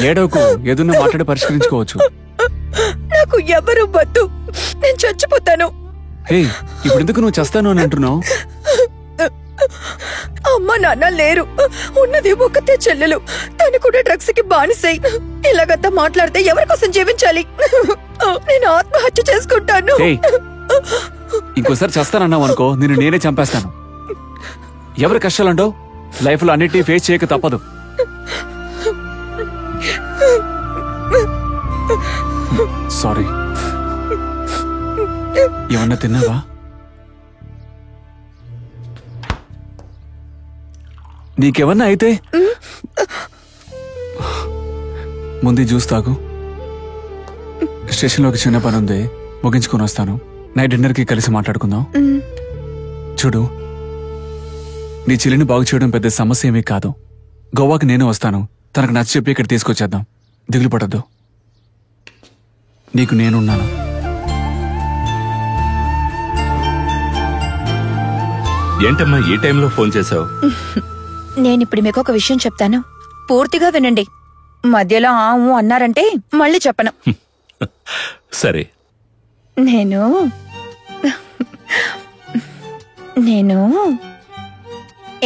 ఏడవకు, ఏదన్నా మాట్లాడి పరిష్కరించుకోవచ్చు. నాకు ఎవరు వద్దు, నేను చచ్చిపోతాను. ఇప్పుడు ఎందుకు నువ్వు చేస్తాను అని అంటున్నావు? అమ్మ నాన్న లేరు, ఉన్నది ఒకతే చెల్లెలు, తను కూడా డ్రగ్స్ కి బానిసై. ఇలాగంతా మాట్లాడితే ఎవరి కోసం జీవించాలి? నేను ఆత్మహత్య చేసుకుంటాను. ఇంకోసారి చేస్తానన్నావు అనుకో, నేను నేనే చంపేస్తాను. ఎవరి కష్టాలంటావు? లైఫ్ లో అన్నిటినీ ఫేస్ చేయక తప్పదు. సారీ. ఏమన్నా తిన్నావా? నీకేమన్నా అయితే ముందు జ్యూస్ తాగు. స్టేషన్లో ఒక చిన్న పని ఉంది, ముగించుకొని వస్తాను. నైట్ డిన్నర్ కి కలిసి మాట్లాడుకుందాం. చూడు, నీ చెల్లిని బాగు చేయడం పెద్ద సమస్య ఏమీ కాదు. గోవాకి నేను వస్తాను, తనకు నచ్చ చెప్పి ఇక్కడ తీసుకొచ్చేద్దాం. దిగులు పడద్దు, నీకు నేనున్నాను. ఏంటమ్మా ఈ టైంలో ఫోన్ చేశావు? నేనిప్పుడు మీకు ఒక విషయం చెప్తాను, పూర్తిగా వినండి. మధ్యలో ఆవు అన్నారంటే మళ్ళీ చెప్పను. సరే. నేను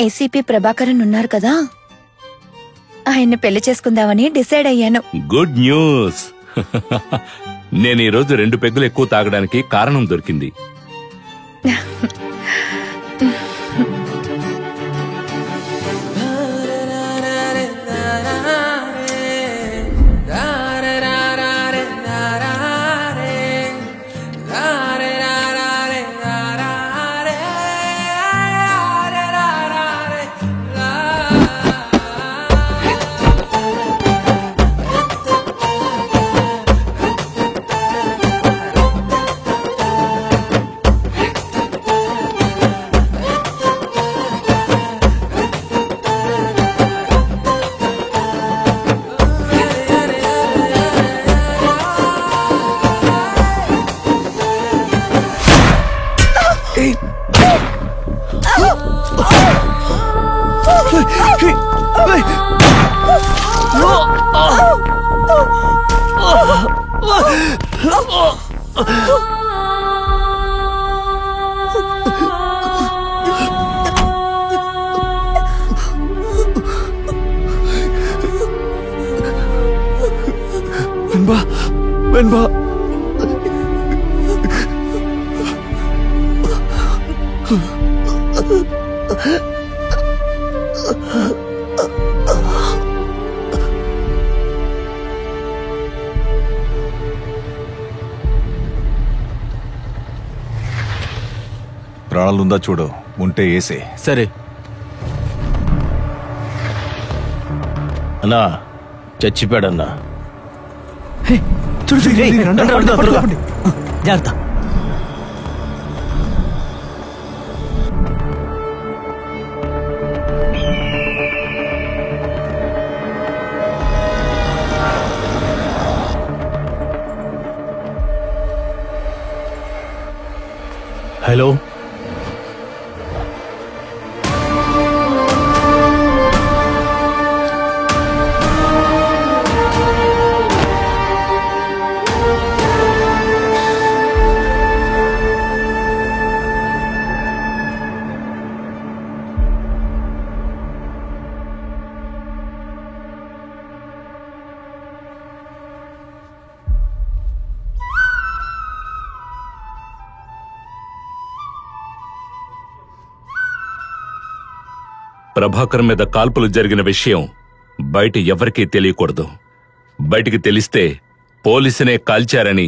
ఏసీపీ ప్రభాకరన్ ఉన్నారు కదా, ఆయన్ని పెళ్లి చేసుకుందామని డిసైడ్ అయ్యాను. Good news. నేను ఈరోజు 2 పెగ్గులు ఎక్కువ తాగడానికి కారణం దొరికింది. ప్రాణాలుందా చూడు, ఉంటే ఏసే. సరే అన్నా, చచ్చిపోయాడన్నా. జాగ్రత్త. హలో, ప్రభాకర్ మీద కాల్పులు జరిగిన విషయం బయట ఎవరికీ తెలియకూడదు. బయటికి తెలిస్తే పోలీసునే కాల్చారని